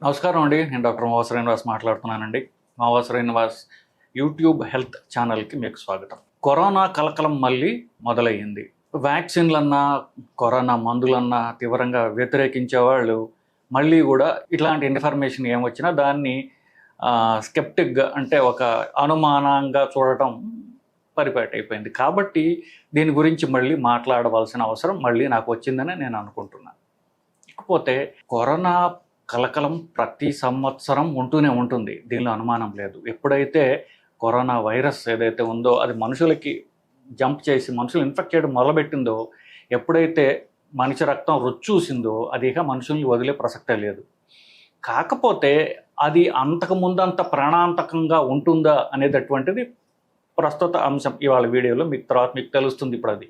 నమస్కారం అండి. నేను డాక్టర్ మావ శ్రీనివాస్ మాట్లాడుతున్నానండి. మావ శ్రీనివాస్ యూట్యూబ్ హెల్త్ ఛానల్కి మీకు స్వాగతం. కరోనా కలకలం మళ్ళీ మొదలయ్యింది. వ్యాక్సిన్లన్నా కరోనా మందులన్నా తీవ్రంగా వ్యతిరేకించే వాళ్ళు మళ్ళీ కూడా ఇట్లాంటి ఇన్ఫర్మేషన్ ఏమొచ్చినా దాన్ని స్కెప్టిక్గా అంటే ఒక అనుమానంగా చూడటం పరిపాటి అయిపోయింది. కాబట్టి దీని గురించి మళ్ళీ మాట్లాడవలసిన అవసరం మళ్ళీ నాకు వచ్చిందని నేను అనుకుంటున్నాను. ఇకపోతే కరోనా కలకలం ప్రతి సంవత్సరం ఉంటూనే ఉంటుంది, దీనిలో అనుమానం లేదు. ఎప్పుడైతే కరోనా వైరస్ ఏదైతే ఉందో అది మనుషులకి జంప్ చేసి మనుషులు ఇన్ఫెక్ట్ చేయడం మొదలుపెట్టిందో, ఎప్పుడైతే మనిషి రక్తం రుచి చూసిందో అది ఇక మనుషుల్ని వదిలే ప్రసక్తే లేదు. కాకపోతే అది అంతకుముందంత ప్రాణాంతకంగా ఉంటుందా అనేటటువంటిది ప్రస్తుత అంశం ఇవాళ వీడియోలో మీకు తెలుస్తుంది ఇప్పుడు అది.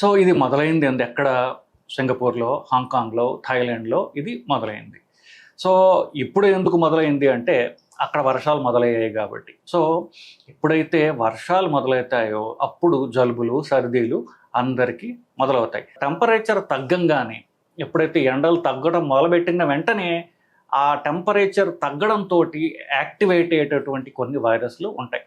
సో ఇది మొదలైంది అంది ఎక్కడ? సింగపూర్లో, హాంకాంగ్లో, థాయిలాండ్లో ఇది మొదలైంది. సో ఇప్పుడు ఎందుకు మొదలైంది అంటే అక్కడ వర్షాలు మొదలయ్యాయి కాబట్టి. సో ఎప్పుడైతే వర్షాలు మొదలవుతాయో అప్పుడు జలుబులు, సర్దీలు అందరికీ మొదలవుతాయి. టెంపరేచర్ తగ్గంగానే, ఎప్పుడైతే ఎండలు తగ్గడం మొదలుపెట్టిన వెంటనే ఆ టెంపరేచర్ తగ్గడంతో యాక్టివేట్ అయ్యేటటువంటి కొన్ని వైరస్లు ఉంటాయి.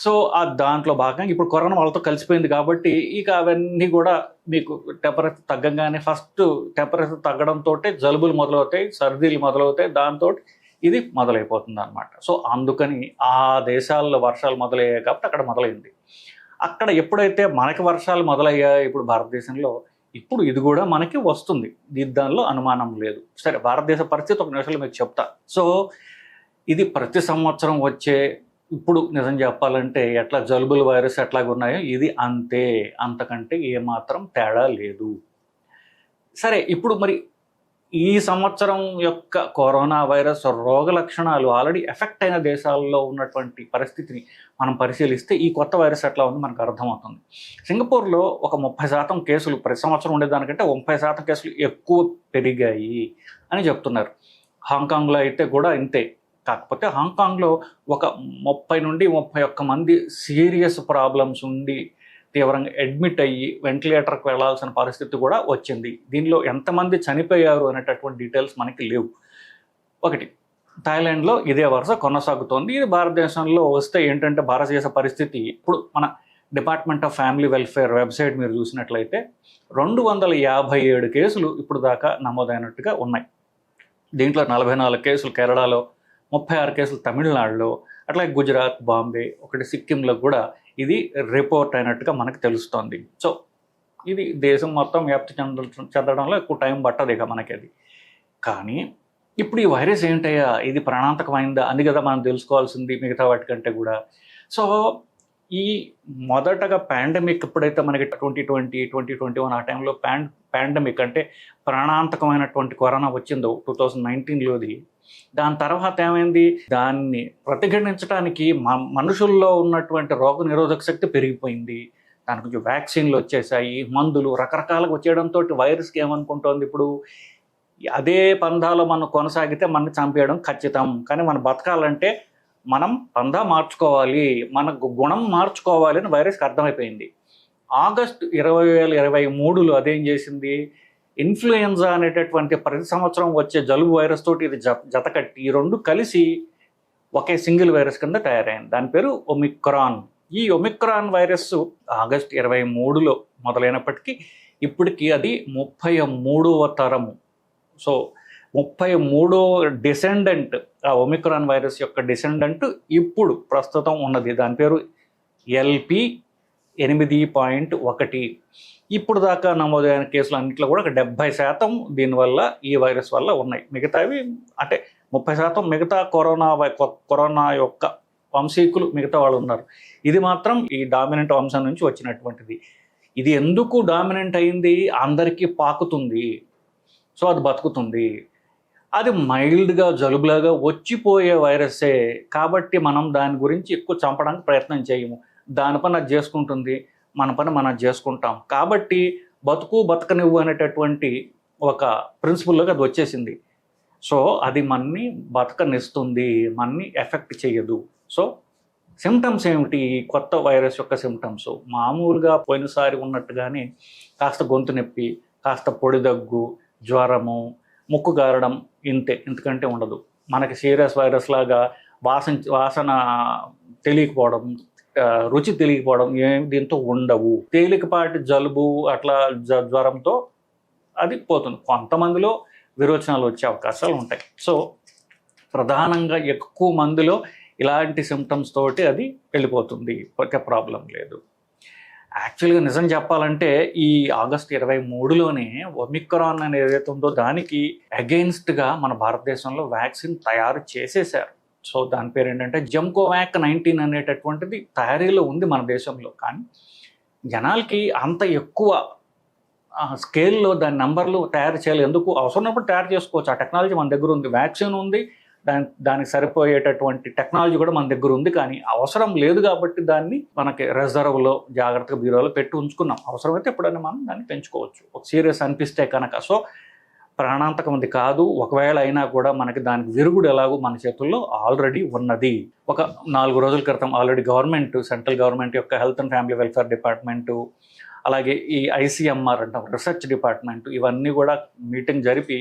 సో దాంట్లో భాగంగా ఇప్పుడు కరోనా వాళ్ళతో కలిసిపోయింది కాబట్టి ఇక అవన్నీ కూడా మీకు టెంపరేచర్ తగ్గంగానే ఫస్ట్ టెంపరేచర్ తగ్గడంతో జలుబులు మొదలవుతాయి, సర్దీలు మొదలవుతాయి, దాంతో ఇది మొదలైపోతుంది అనమాట. సో అందుకని ఆ దేశాల్లో వర్షాలు మొదలయ్యాయి కాబట్టి అక్కడ మొదలైంది. అక్కడ ఎప్పుడైతే మనకి వర్షాలు మొదలయ్యాయి ఇప్పుడు భారతదేశంలో, ఇప్పుడు ఇది కూడా మనకి వస్తుంది, దానిలో అనుమానం లేదు. సరే, భారతదేశ పరిస్థితి ఒక నిమిషంలో మీకు చెప్తా. సో ఇది ప్రతి సంవత్సరం వచ్చే, ఇప్పుడు నిజం చెప్పాలంటే ఎట్లా జలుబుల వైరస్ ఎట్లాగున్నాయో ఇది అంతే, అంతకంటే ఏమాత్రం తేడా లేదు. సరే, ఇప్పుడు మరి ఈ సంవత్సరం యొక్క కరోనా వైరస్ రోగ లక్షణాలు ఆల్రెడీ ఎఫెక్ట్ అయిన దేశాల్లో ఉన్నటువంటి పరిస్థితిని మనం పరిశీలిస్తే ఈ కొత్త వైరస్ ఎట్లా ఉంది మనకు అర్థమవుతుంది. సింగపూర్లో ఒక 30% కేసులు ప్రతి సంవత్సరం ఉండేదానికంటే 30% కేసులు ఎక్కువ పెరిగాయి అని చెప్తున్నారు. హాంకాంగ్లో అయితే కూడా ఇంతే. కాకపోతే హాంకాంగ్లో ఒక 30 నుండి 31 మంది సీరియస్ ప్రాబ్లమ్స్ ఉండి తీవ్రంగా అడ్మిట్ అయ్యి వెంటిలేటర్కి వెళ్లాల్సిన పరిస్థితి కూడా వచ్చింది. దీనిలో ఎంతమంది చనిపోయారు అనేటటువంటి డీటెయిల్స్ మనకి లేవు. ఒకటి, థాయిలాండ్లో ఇదే వరుస కొనసాగుతోంది. ఇది భారతదేశంలో వస్తే ఏంటంటే భారతదేశ పరిస్థితి ఇప్పుడు మన department of family welfare website మీరు చూసినట్లయితే 257 కేసులు ఇప్పుడు దాకా నమోదైనట్టుగా ఉన్నాయి. దీంట్లో 44 కేసులు కేరళలో, 36 కేసులు తమిళనాడులో, అట్లాగే గుజరాత్, బాంబే, ఒకటి సిక్కింలో కూడా ఇది రిపోర్ట్ అయినట్టుగా మనకు తెలుస్తోంది. సో ఇది దేశం మొత్తం వ్యాప్తి చెందడంలో ఎక్కువ టైం పట్టదు ఇక మనకి అది. కానీ ఇప్పుడు ఈ వైరస్ ఏంటయ్యా, ఇది ప్రాణాంతకమైందా అని కదా మనం తెలుసుకోవాల్సింది మిగతా వాటికంటే కూడా. సో ఈ మొదటగా పాండమిక్ ఎప్పుడైతే మనకి 2020, 2021 ఆ టైంలో పాండమిక్ అంటే ప్రాణాంతకమైనటువంటి కరోనా వచ్చిందో 2019లోది, దాని తర్వాత ఏమైంది, దాన్ని ప్రతిఘటించడానికి మనుషుల్లో ఉన్నటువంటి రోగ నిరోధక శక్తి పెరిగిపోయింది. దాని కొంచెం వ్యాక్సిన్లు వచ్చేసాయి, మందులు రకరకాలుగా వచ్చేయడంతో వైరస్కి ఏమనుకుంటోంది, ఇప్పుడు అదే పందాలో మనం కొనసాగితే మనని చంపేయడం ఖచ్చితం, కానీ మనం బతకాలంటే మనం పందా మార్చుకోవాలి, మనకు గుణం మార్చుకోవాలి అని వైరస్కి అర్థమైపోయింది. ఆగస్టు 2023లో అదేం చేసింది, ఇన్ఫ్లుయెన్జా అనేటటువంటి ప్రతి సంవత్సరం వచ్చే జలుబు వైరస్ తోటి ఇది జతకట్టి ఈ రెండు కలిసి ఒకే సింగిల్ వైరస్ కింద తయారైంది. దాని పేరు ఒమిక్రాన్. ఈ ఒమిక్రాన్ వైరస్ ఆగస్టు 23లో మొదలైనప్పటికీ ఇప్పటికీ అది 33వ తరము. సో 33వ డిసెండెంట్, ఆ ఒమిక్రాన్ వైరస్ యొక్క డిసెండెంట్ ఇప్పుడు ప్రస్తుతం ఉన్నది. దాని పేరు LP8.1. ఇప్పుడు దాకా నమోదైన కేసులు అన్నింటిలో కూడా 70% దీనివల్ల ఈ వైరస్ వల్ల ఉన్నాయి. మిగతావి అంటే 30% మిగతా కరోనా యొక్క వంశీకులు మిగతా వాళ్ళు ఉన్నారు. ఇది మాత్రం ఈ డామినెంట్ వంశం నుంచి వచ్చినటువంటిది. ఇది ఎందుకు డామినెంట్ అయింది, అందరికీ పాకుతుంది, సో అది బతుకుతుంది. అది మైల్డ్గా జలుబులాగా వచ్చిపోయే వైరస్సే కాబట్టి మనం దాని గురించి ఎక్కువ చంపడానికి ప్రయత్నం చేయము. దాని పని అది చేసుకుంటుంది, మన పని మనం చేసుకుంటాం. కాబట్టి బతకనివ్వు అనేటటువంటి ఒక ప్రిన్సిపల్లోకి అది వచ్చేసింది. సో అది మనని బతకనిస్తుంది, మనని ఎఫెక్ట్ చేయదు. సో సిమ్టమ్స్ ఏమిటి కొత్త వైరస్ యొక్క సిమ్టమ్స్? మామూలుగా పోయినసారి ఉన్నట్టుగానే కాస్త గొంతు నొప్పి, కాస్త పొడి దగ్గు, జ్వరము, ముక్కు గారడం ఇంతే, ఇంతకంటే ఉండదు. మనకి సీరియస్ వైరస్ లాగా వాసన తెలియకపోవడం, రుచి తెలియకపోవడం దీంతో ఉండవు. తేలికపాటి జలుబు అట్లా జ్వరంతో అది పోతుంది. కొంతమందిలో విరోచనాలు వచ్చే అవకాశాలు ఉంటాయి. సో ప్రధానంగా ఎక్కువ మందిలో ఇలాంటి సిమ్టమ్స్ తోటి అది వెళ్ళిపోతుంది, ఒక ప్రాబ్లం లేదు. యాక్చువల్గా నిజం చెప్పాలంటే ఈ ఆగస్టు 23లోనే ఒమిక్రాన్ అనేది ఏదైతే ఉందో దానికి అగెయిన్స్ట్గా మన భారతదేశంలో వ్యాక్సిన్ తయారు చేసేసారు. సో దాని పేరు ఏంటంటే జంకోవాక్ 19 అనేటటువంటిది తయారీలో ఉంది మన దేశంలో. కానీ జనాలకి అంత ఎక్కువ స్కేల్లో దాని నంబర్లు తయారు చేయాలి ఎందుకు? అవసరమైనప్పుడు తయారు చేసుకోవచ్చు. ఆ టెక్నాలజీ మన దగ్గర ఉంది, వ్యాక్సిన్ ఉంది, దానికి సరిపోయేటటువంటి టెక్నాలజీ కూడా మన దగ్గర ఉంది. కానీ అవసరం లేదు కాబట్టి దాన్ని మనకి రిజర్వ్లో జాగ్రత్తగా బ్యూరోలో పెట్టి ఉంచుకున్నాం. అవసరమైతే ఎప్పుడైనా మనం దాన్ని పెంచుకోవచ్చు ఒక సీరియస్ అనిపిస్తే కనుక. సో ప్రాణాంతకమంది కాదు, ఒకవేళ అయినా కూడా మనకి దానికి విరుగుడు ఎలాగో మన చేతుల్లో ఆల్రెడీ ఉన్నది. ఒక 4 రోజుల క్రితం ఆల్రెడీ గవర్నమెంట్, సెంట్రల్ గవర్నమెంట్ యొక్క health and family welfare department, అలాగే ఈ ICMR అంటాం రీసెర్చ్ డిపార్ట్మెంట్, ఇవన్నీ కూడా మీటింగ్ జరిపి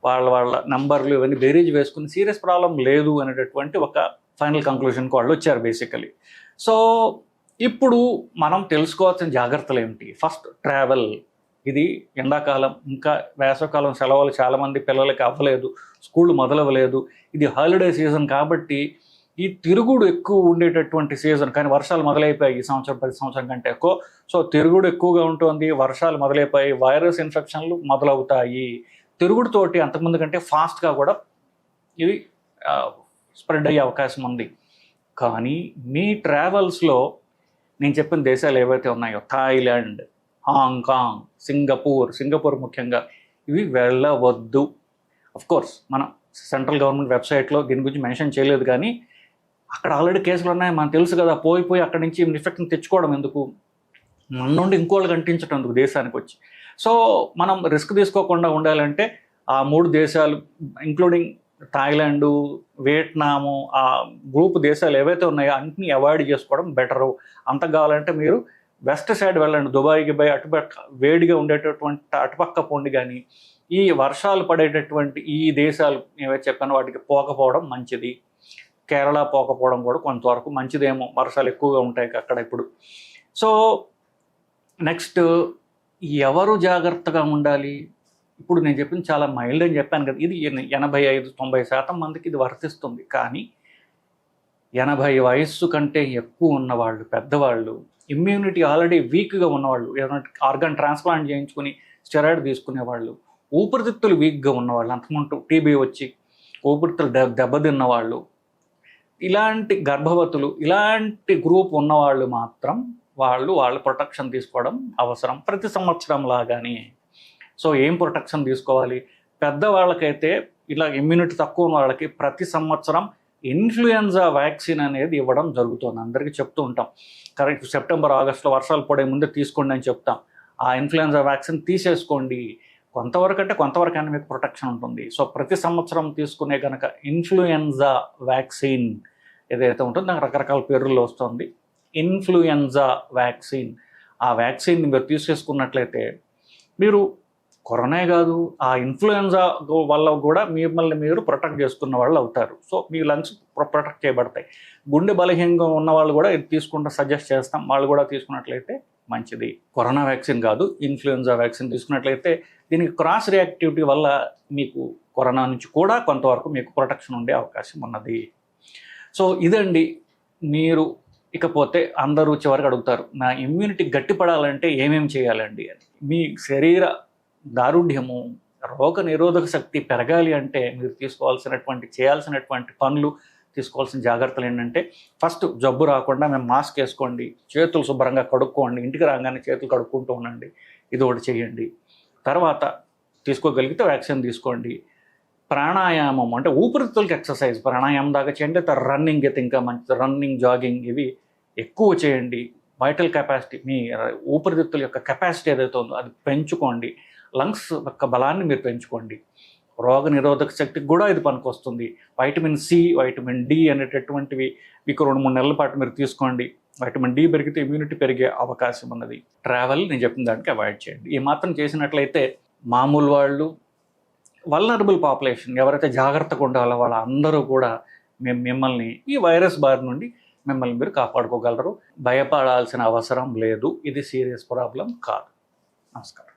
వాళ్ళ నంబర్లు ఇవన్నీ బేరీజ్ వేసుకుని సీరియస్ ప్రాబ్లం లేదు అనేటటువంటి ఒక ఫైనల్ కంక్లూషన్కి వాళ్ళు వచ్చారు బేసికలీ. సో ఇప్పుడు మనం తెలుసుకోవాల్సిన జాగ్రత్తలు ఏమిటి? First travel. ఇది ఎండాకాలం, ఇంకా వేసవకాలం సెలవులు చాలామంది పిల్లలకి అవ్వలేదు, స్కూళ్ళు మొదలవ్వలేదు. ఇది హాలిడే సీజన్ కాబట్టి ఈ తిరుగుడు ఎక్కువ ఉండేటటువంటి సీజన్. కానీ వర్షాలు మొదలైపోయాయి ఈ సంవత్సరం 10 సంవత్సరం కంటే ఎక్కువ. సో తిరుగుడు ఎక్కువగా ఉంటుంది, వర్షాలు మొదలైపోయి వైరస్ ఇన్ఫెక్షన్లు మొదలవుతాయి. తిరుగుడుతోటి అంతకుముందు కంటే ఫాస్ట్గా కూడా ఇవి స్ప్రెడ్ అయ్యే అవకాశం ఉంది. కానీ మీ ట్రావెల్స్లో నేను చెప్పిన దేశాలు ఏవైతే ఉన్నాయో థాయిలాండ్, హాంకాంగ్, సింగపూర్ ముఖ్యంగా ఇవి వెళ్ళవద్దు. కోర్స్ మన సెంట్రల్ గవర్నమెంట్ వెబ్సైట్లో దీని గురించి మెన్షన్ చేయలేదు, కానీ అక్కడ ఆల్రెడీ కేసులు ఉన్నాయి మనకు తెలుసు కదా. పోయి అక్కడి నుంచి ఇన్ఫెక్షన్ తెచ్చుకోవడం ఎందుకు, మన నుండి ఇంకోళ్ళకి అంటించడం ఎందుకు దేశానికి వచ్చి. సో మనం రిస్క్ తీసుకోకుండా ఉండాలంటే ఆ 3 దేశాలు ఇంక్లూడింగ్ థాయిలాండ్, వియట్నాము, ఆ గ్రూప్ దేశాలు ఏవైతే ఉన్నాయో అన్నింటినీ అవాయిడ్ చేసుకోవడం బెటరు. అంత కావాలంటే మీరు వెస్ట్ సైడ్ వెళ్ళండి, దుబాయ్కి పోయి అటుపక్క వేడిగా ఉండేటటువంటి అటుపక్క పోండి. కానీ ఈ వర్షాలు పడేటటువంటి ఈ దేశాలు ఏవైతే చెప్పానో వాటికి పోకపోవడం మంచిది. కేరళ పోకపోవడం కూడా కొంతవరకు మంచిదేమో, వర్షాలు ఎక్కువగా ఉంటాయి అక్కడ ఇప్పుడు. సో నెక్స్ట్ ఎవరు జాగ్రత్తగా ఉండాలి? ఇప్పుడు నేను చెప్పింది చాలా మైల్డ్ అని చెప్పాను కదా, ఇది 85-90% మందికి ఇది వర్తిస్తుంది. కానీ 80 వయస్సు కంటే ఎక్కువ ఉన్నవాళ్ళు, పెద్దవాళ్ళు, ఇమ్యూనిటీ ఆల్రెడీ వీక్గా ఉన్నవాళ్ళు, ఏదైనా ఆర్గాన్ ట్రాన్స్ప్లాంట్ చేయించుకుని స్టెరాయిడ్ తీసుకునేవాళ్ళు, ఊపిరితిత్తులు వీక్గా ఉన్నవాళ్ళు, అంతకుముందు టీబీ వచ్చి ఊపిరితిత్తులు దెబ్బతిన్న వాళ్ళు, ఇలాంటి గర్భవతులు, ఇలాంటి గ్రూప్ ఉన్నవాళ్ళు మాత్రం వాళ్ళ ప్రొటెక్షన్ తీసుకోవడం అవసరం ప్రతి సంవత్సరం లాగానే. సో ఏం ప్రొటెక్షన్ తీసుకోవాలి? పెద్దవాళ్ళకైతే ఇలా ఇమ్యూనిటీ తక్కువ ఉన్న వాళ్ళకి ప్రతి సంవత్సరం ఇన్ఫ్లుయెన్జా వ్యాక్సిన్ అనేది ఇవ్వడం జరుగుతుంది. అందరికీ చెప్తూ ఉంటాం, కరెక్ట్ సెప్టెంబర్ ఆగస్టులో వర్షాలు పడే ముందే తీసుకోండి అని చెప్తాం. ఆ ఇన్ఫ్లుయెన్జా వ్యాక్సిన్ తీసేసుకోండి, కొంతవరకైనా మీకు ప్రొటెక్షన్ ఉంటుంది. సో ప్రతి సంవత్సరం తీసుకునే కనుక ఇన్ఫ్లుయెన్జా వ్యాక్సిన్ ఏదైతే ఉంటుందో దానికి రకరకాల పేర్లలో వస్తుంది. ఇన్ఫ్లుయెన్జా వ్యాక్సిన్, ఆ వ్యాక్సిన్ని మీరు తీసేసుకున్నట్లయితే మీరు కరోనా కాదు, ఆ ఇన్ఫ్లుయెన్జా వల్ల కూడా మిమ్మల్ని మీరు ప్రొటెక్ట్ చేసుకున్న వాళ్ళు అవుతారు. సో మీ లంగ్స్ ప్రొటెక్ట్ చేయబడతాయి. గుండె బలహీనంగా ఉన్న వాళ్ళు కూడా ఇది తీసుకుంటే సజెస్ట్ చేస్తాం, వాళ్ళు కూడా తీసుకున్నట్లయితే మంచిది. కరోనా వ్యాక్సిన్ కాదు, ఇన్ఫ్లుయెన్జా వ్యాక్సిన్ తీసుకున్నట్లయితే దీనికి క్రాస్ రియాక్టివిటీ వల్ల మీకు కరోనా నుంచి కూడా కొంతవరకు మీకు ప్రొటెక్షన్ ఉండే అవకాశం ఉన్నది. సో ఇదండి. మీరు ఇకపోతే అందరూ చివరికి అడుగుతారు, నా ఇమ్యూనిటీ గట్టిపడాలంటే ఏమేమి చేయాలండి అని. మీ శరీర దారుఢ్యము, రోగ నిరోధక శక్తి పెరగాలి అంటే మీరు చేయాల్సినటువంటి పనులు, తీసుకోవాల్సిన జాగ్రత్తలు ఏంటంటే, ఫస్ట్ జబ్బు రాకుండా మేము మాస్క్ వేసుకోండి, చేతులు శుభ్రంగా కడుక్కోండి, ఇంటికి రాగానే చేతులు కడుక్కుంటూ ఉండండి, ఇది ఒకటి చేయండి. తర్వాత తీసుకోగలిగితే వ్యాక్సిన్ తీసుకోండి. ప్రాణాయామం అంటే ఊపిరితిత్తులకి ఎక్సర్సైజ్, ప్రాణాయామం దాకా చేయండి. రన్నింగ్ అయితే ఇంకా మంచిది, రన్నింగ్, జాగింగ్ ఇవి ఎక్కువ చేయండి. వైటల్ కెపాసిటీ, మీ ఊపిరితిత్తుల యొక్క కెపాసిటీ ఏదైతే ఉందో అది పెంచుకోండి. లంగ్స్ యొక్క బలాన్ని మీరు పెంచుకోండి. రోగ నిరోధక శక్తికి కూడా ఇది పనికొస్తుంది. వైటమిన్ సి, వైటమిన్ డి అనేటటువంటివి మీకు 2-3 నెలల పాటు మీరు తీసుకోండి. వైటమిన్ డి పెరిగితే ఇమ్యూనిటీ పెరిగే అవకాశం ఉన్నది. ట్రావెల్ నేను చెప్పిన దానికి అవాయిడ్ చేయండి. ఈ మాత్రం చేసినట్లయితే మామూలు వాళ్ళు, వల్నరబుల్ పాపులేషన్ ఎవరైతే జాగ్రత్తగా ఉండాలో వాళ్ళందరూ కూడా మిమ్మల్ని ఈ వైరస్ బారి నుండి మిమ్మల్ని మీరు కాపాడుకోగలరు. భయపడాల్సిన అవసరం లేదు. ఇది సీరియస్ ప్రాబ్లం కాదు. నమస్కారం.